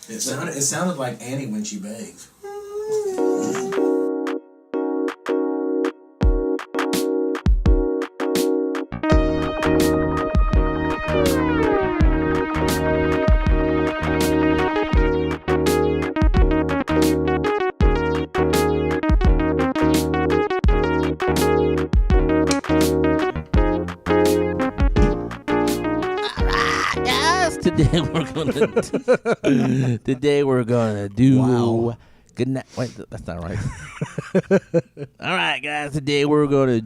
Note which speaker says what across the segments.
Speaker 1: It sounded like Annie when she begs.
Speaker 2: Today we're gonna do.
Speaker 1: Wow.
Speaker 2: Good night. Wait, that's not right. All right, guys. Today we're gonna.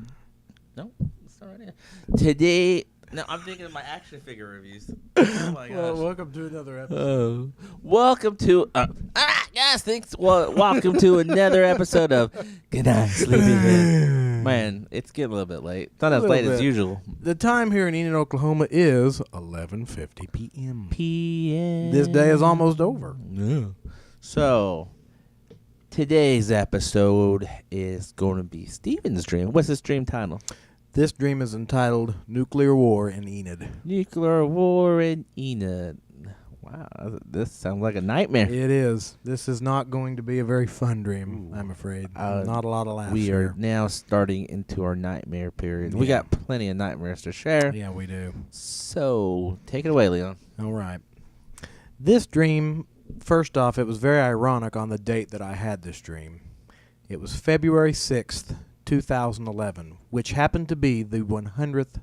Speaker 2: No, that's not right. Today. No, I'm thinking of my action figure reviews. Oh my gosh.
Speaker 1: Well, welcome to another episode.
Speaker 2: Welcome to. All right, guys. Thanks. Well, welcome to another episode of Goodnight Sleepyhead. Man, it's getting a little bit late. It's not as late as usual.
Speaker 1: The time here in Enid, Oklahoma is 11:50 p.m.
Speaker 2: p.m.
Speaker 1: This day is almost over.
Speaker 2: Yeah. So, today's episode is going to be Steven's dream. What's his dream title?
Speaker 1: This dream is entitled Nuclear War in Enid.
Speaker 2: Nuclear War in Enid. Wow, this sounds like a nightmare.
Speaker 1: It is. This is not going to be a very fun dream, I'm afraid. Not a lot of laughs
Speaker 2: We are
Speaker 1: here.
Speaker 2: now starting into our nightmare period. We
Speaker 1: Yeah.
Speaker 2: got plenty of nightmares to share.
Speaker 1: Yeah, we do.
Speaker 2: So, take it away, Leon.
Speaker 1: All right. This dream, first off, it was very ironic on the date that I had this dream. It was February 6th, 2011, which happened to be the 100th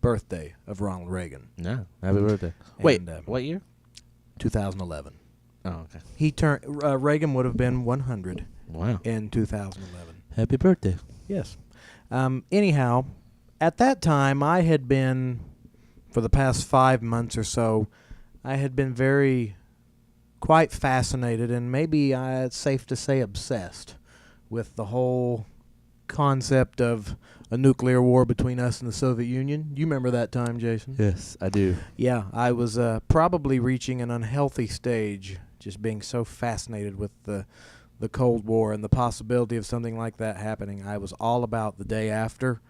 Speaker 1: birthday of Ronald Reagan.
Speaker 2: No, happy birthday. Wait,
Speaker 1: And,
Speaker 2: what year?
Speaker 1: 2011.
Speaker 2: Oh, okay.
Speaker 1: He turned. Reagan would have been 100
Speaker 2: Wow.
Speaker 1: in 2011.
Speaker 2: Happy birthday.
Speaker 1: Yes. Anyhow, at that time, I had been, for the past 5 months or so, I had been quite fascinated, and maybe it's safe to say obsessed, with the whole concept of a nuclear war between us and the Soviet Union. You remember that time, Jason?
Speaker 2: Yes, I do.
Speaker 1: Yeah, I was probably reaching an unhealthy stage, just being so fascinated with the Cold War and the possibility of something like that happening. I was all about the day after.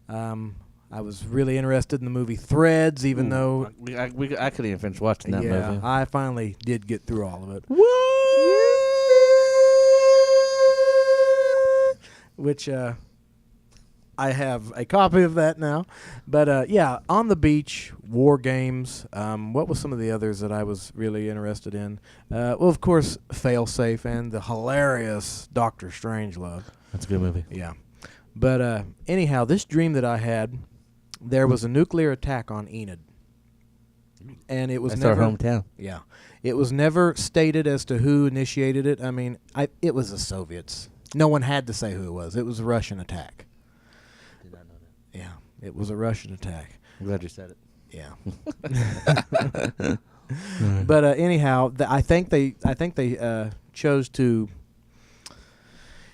Speaker 1: I was really interested in the movie Threads, even though...
Speaker 2: I couldn't even finish watching that movie.
Speaker 1: I finally did get through all of it. Which I have a copy of that now. But, yeah, on the beach, war games. What was some of the others that I was really interested in? Well, of course, Failsafe and the hilarious Dr. Strangelove.
Speaker 2: That's a good movie.
Speaker 1: Yeah. But anyhow, this dream that I had, there was a nuclear attack on Enid. And it was
Speaker 2: That's
Speaker 1: never...
Speaker 2: our hometown.
Speaker 1: Yeah. It was never stated as to who initiated it. I mean, it was the Soviets. No one had to say who it was. It was a Russian attack.
Speaker 2: Did not know that.
Speaker 1: Yeah, it was a Russian attack.
Speaker 2: I'm glad you said it.
Speaker 1: Yeah. But anyhow, I think they chose to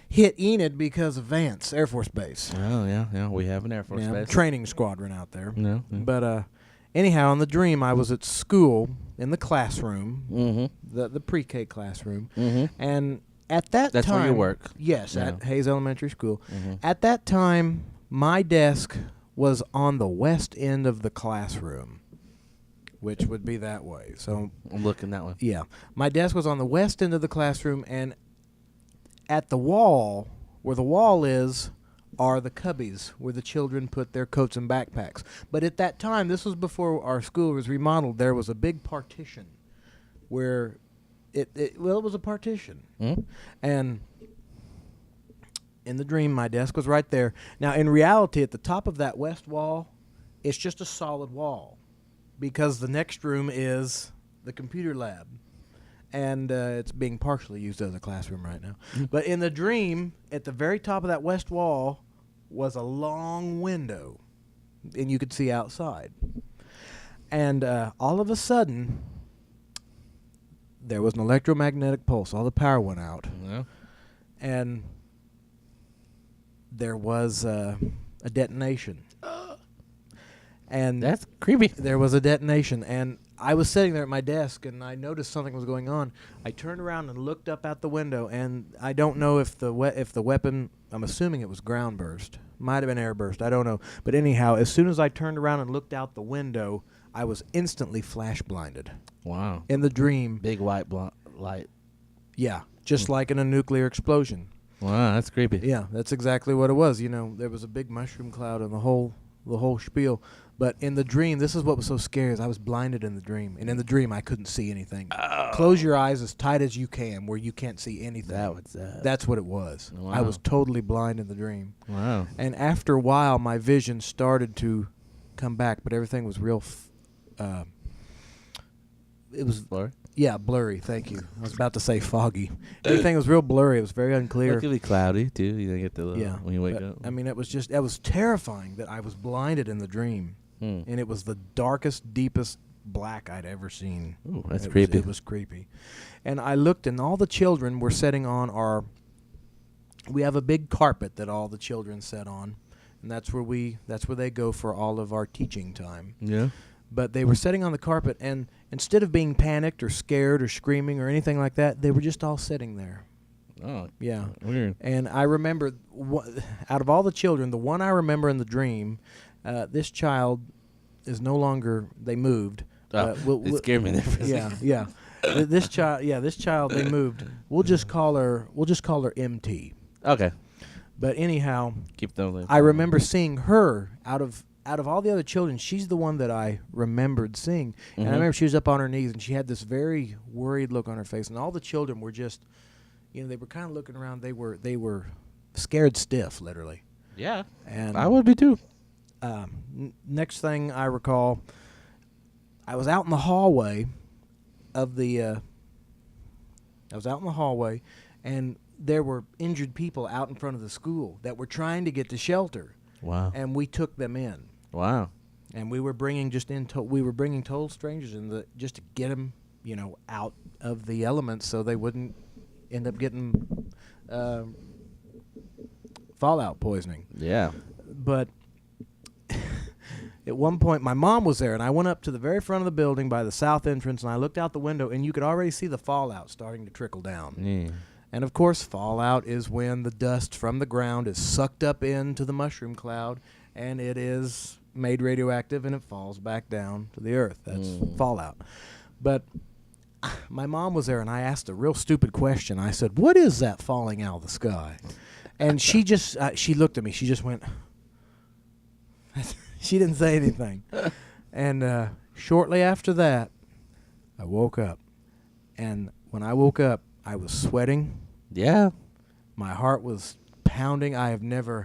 Speaker 1: hit Enid because of Vance Air Force Base.
Speaker 2: Oh, yeah. We have an Air Force base.
Speaker 1: Training squadron out there.
Speaker 2: No.
Speaker 1: But anyhow, in the dream, I was at school in the classroom, the pre-K classroom, and at that time...
Speaker 2: That's where you work.
Speaker 1: Yes,
Speaker 2: Yeah.
Speaker 1: at Hayes Elementary School. At that time, my desk was on the west end of the classroom, which would be that way. So
Speaker 2: I'm looking that way.
Speaker 1: yeah, my desk was on the west end of the classroom, and at the wall, where the wall is, are the cubbies where the children put their coats and backpacks. But at that time, this was before our school was remodeled, there was a big partition where it was a partition. And in the dream, my desk was right there. Now, in reality, at the top of that west wall, it's just a solid wall because the next room is the computer lab. And it's being partially used as a classroom right now. But in the dream, at the very top of that west wall was a long window, and you could see outside. And all of a sudden, there was an electromagnetic pulse. All the power went out.
Speaker 2: Yeah.
Speaker 1: And there was a detonation. And
Speaker 2: That's creepy.
Speaker 1: there was a detonation, and I was sitting there at my desk, and I noticed something was going on. I turned around and looked up out the window, and I don't know if the weapon, I'm assuming it was ground burst. Might have been air burst. I don't know. But anyhow, as soon as I turned around and looked out the window, I was instantly flash blinded.
Speaker 2: Wow.
Speaker 1: In the dream,
Speaker 2: Big white light.
Speaker 1: Yeah, just like in a nuclear explosion.
Speaker 2: Wow, that's creepy.
Speaker 1: Yeah, that's exactly what it was. You know, there was a big mushroom cloud and the whole spiel. But in the dream, this is what was so scary, is I was blinded in the dream. And in the dream, I couldn't see anything.
Speaker 2: Oh.
Speaker 1: Close your eyes as tight as you can where you can't see anything. That's what it was.
Speaker 2: Wow.
Speaker 1: I was totally blind in the dream.
Speaker 2: Wow.
Speaker 1: And after a while, my vision started to come back, but everything was real... it was...
Speaker 2: Blurry?
Speaker 1: Yeah, blurry. Thank you. I was about to say foggy. Everything was real blurry. It was very unclear.
Speaker 2: It could be cloudy too. You don't get the when you wake up.
Speaker 1: I mean, it was terrifying that I was blinded in the dream, and it was the darkest, deepest black I'd ever seen.
Speaker 2: Ooh, that's creepy.
Speaker 1: It was creepy, and I looked, and all the children were sitting on our. We have a big carpet that all the children sit on, and that's where they go for all of our teaching time.
Speaker 2: Yeah.
Speaker 1: But they were sitting on the carpet, and instead of being panicked or scared or screaming or anything like that, they were just all sitting there.
Speaker 2: Oh,
Speaker 1: yeah.
Speaker 2: Weird.
Speaker 1: And I remember, out of all the children, the one I remember in the dream, this child is no longer, they moved.
Speaker 2: It scared me there for a second.
Speaker 1: Yeah. This child, they moved. We'll just call her MT.
Speaker 2: Okay.
Speaker 1: But anyhow,
Speaker 2: Keep those.
Speaker 1: I remember seeing her out of all the other children, she's the one that I remembered seeing. And I remember she was up on her knees, and she had this very worried look on her face. And all the children were just, they were kind of looking around. They were scared stiff, literally.
Speaker 2: Yeah.
Speaker 1: And
Speaker 2: I would be too.
Speaker 1: Next thing I recall, I was out in the hallway and there were injured people out in front of the school that were trying to get to shelter.
Speaker 2: Wow.
Speaker 1: And we took them in.
Speaker 2: Wow.
Speaker 1: And we were bringing total strangers in just to get them, out of the elements so they wouldn't end up getting fallout poisoning.
Speaker 2: Yeah.
Speaker 1: But at one point, my mom was there, and I went up to the very front of the building by the south entrance, and I looked out the window, and you could already see the fallout starting to trickle down.
Speaker 2: Yeah.
Speaker 1: And, of course, fallout is when the dust from the ground is sucked up into the mushroom cloud, and it is made radioactive, and it falls back down to the earth. That's fallout. But my mom was there, and I asked a real stupid question. I said, "What is that falling out of the sky?" And she just she looked at me. She just went. She didn't say anything. And shortly after that, I woke up. And when I woke up, I was sweating.
Speaker 2: Yeah.
Speaker 1: My heart was pounding. Boom,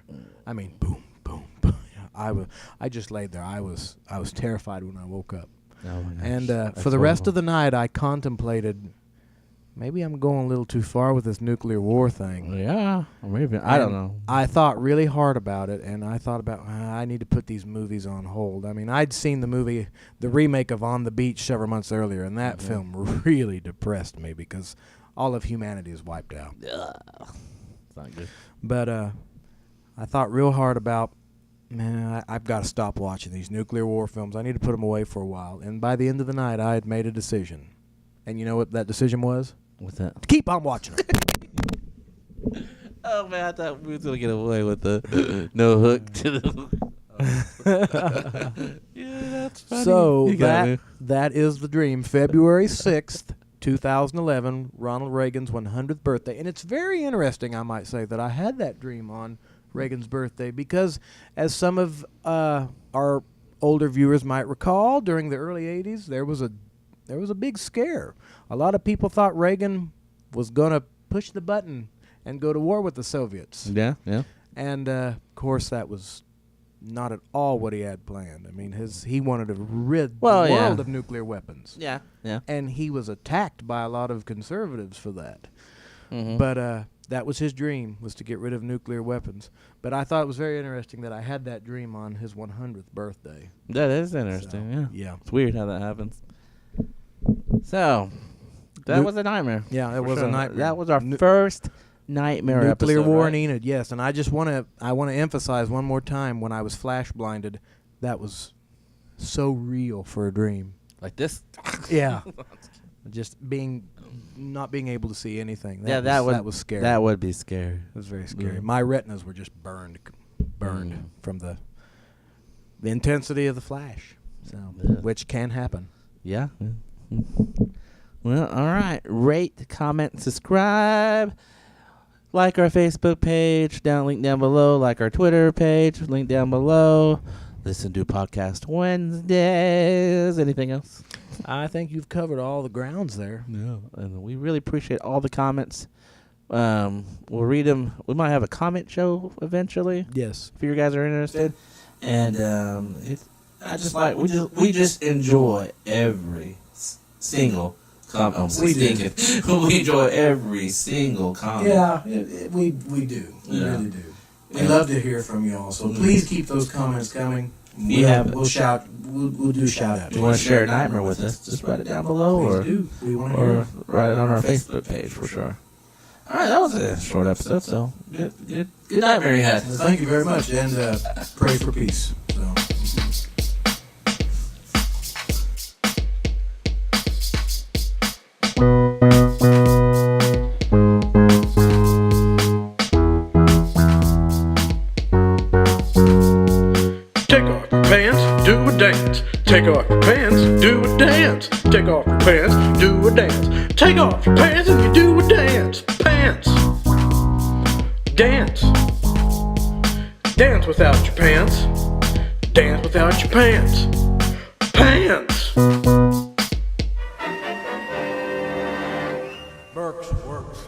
Speaker 1: boom, boom. I just laid there. I was terrified when I woke up.
Speaker 2: Oh my gosh.
Speaker 1: And for the rest of the night, I contemplated, maybe I'm going a little too far with this nuclear war thing.
Speaker 2: Yeah. Or maybe. I don't know.
Speaker 1: I thought really hard about it, and I thought about, I need to put these movies on hold. I mean, I'd seen the remake of On the Beach several months earlier, and that film really depressed me because all of humanity is wiped out.
Speaker 2: It's not good.
Speaker 1: But I thought real hard about, man, I've got to stop watching these nuclear war films. I need to put them away for a while. And by the end of the night, I had made a decision. And you know what that decision was?
Speaker 2: What's that?
Speaker 1: To keep on watching them.
Speaker 2: Oh man, I thought we was gonna get away with the no hook to the. Yeah, that's funny.
Speaker 1: So that is the dream. February 6th, 2011, Ronald Reagan's 100th birthday, and it's very interesting, I might say, that I had that dream on Reagan's birthday because, as some of our older viewers might recall, during the early '80s, there was a big scare. A lot of people thought Reagan was going to push the button and go to war with the Soviets.
Speaker 2: Yeah, yeah.
Speaker 1: And, of course, that was not at all what he had planned. I mean, he wanted to rid the world of nuclear weapons.
Speaker 2: Yeah, yeah.
Speaker 1: And he was attacked by a lot of conservatives for that.
Speaker 2: Mm-hmm.
Speaker 1: But that was his dream, was to get rid of nuclear weapons. But I thought it was very interesting that I had that dream on his 100th birthday.
Speaker 2: That is interesting,
Speaker 1: So,
Speaker 2: yeah.
Speaker 1: Yeah.
Speaker 2: It's weird how that happens. So, that was a nightmare.
Speaker 1: Yeah, it was a nightmare.
Speaker 2: That was our first nightmare
Speaker 1: nuclear
Speaker 2: episode,
Speaker 1: war
Speaker 2: right?
Speaker 1: in Enid, yes. And I just want to emphasize one more time, when I was flash blinded, that was so real for a dream.
Speaker 2: Like this?
Speaker 1: Yeah. Just not being able to see anything.
Speaker 2: That
Speaker 1: was scary.
Speaker 2: That would be scary.
Speaker 1: It was very scary.
Speaker 2: Yeah.
Speaker 1: My retinas were just burned from the intensity of the flash. So, which can happen.
Speaker 2: Yeah. Well, all right. Rate, comment, subscribe. Like our Facebook page, link down below. Like our Twitter page, link down below. Listen to Podcast Wednesdays. Anything else?
Speaker 1: I think you've covered all the grounds there.
Speaker 2: No. And we really appreciate all the comments. We'll read them. We might have a comment show eventually.
Speaker 1: Yes.
Speaker 2: If you guys are interested. And we just enjoy every single comment. We enjoy every single comment.
Speaker 1: Yeah, we do. We really do. We love to hear from y'all. So please keep those comments coming. We'll do shout out.
Speaker 2: If you want to share a nightmare with us, just write it down below,
Speaker 1: We want to hear it.
Speaker 2: write it on our Facebook page for sure. All right, that was a short episode. So good nightmare you had.
Speaker 1: Thank you very much, and pray for peace. So.
Speaker 3: Take off your pants, do a dance. Take off your pants, do a dance. Take off your pants, do a dance. Take off your pants and you do a dance. Pants. Dance. Dance without your pants. Dance without your pants. Pants.
Speaker 1: Works.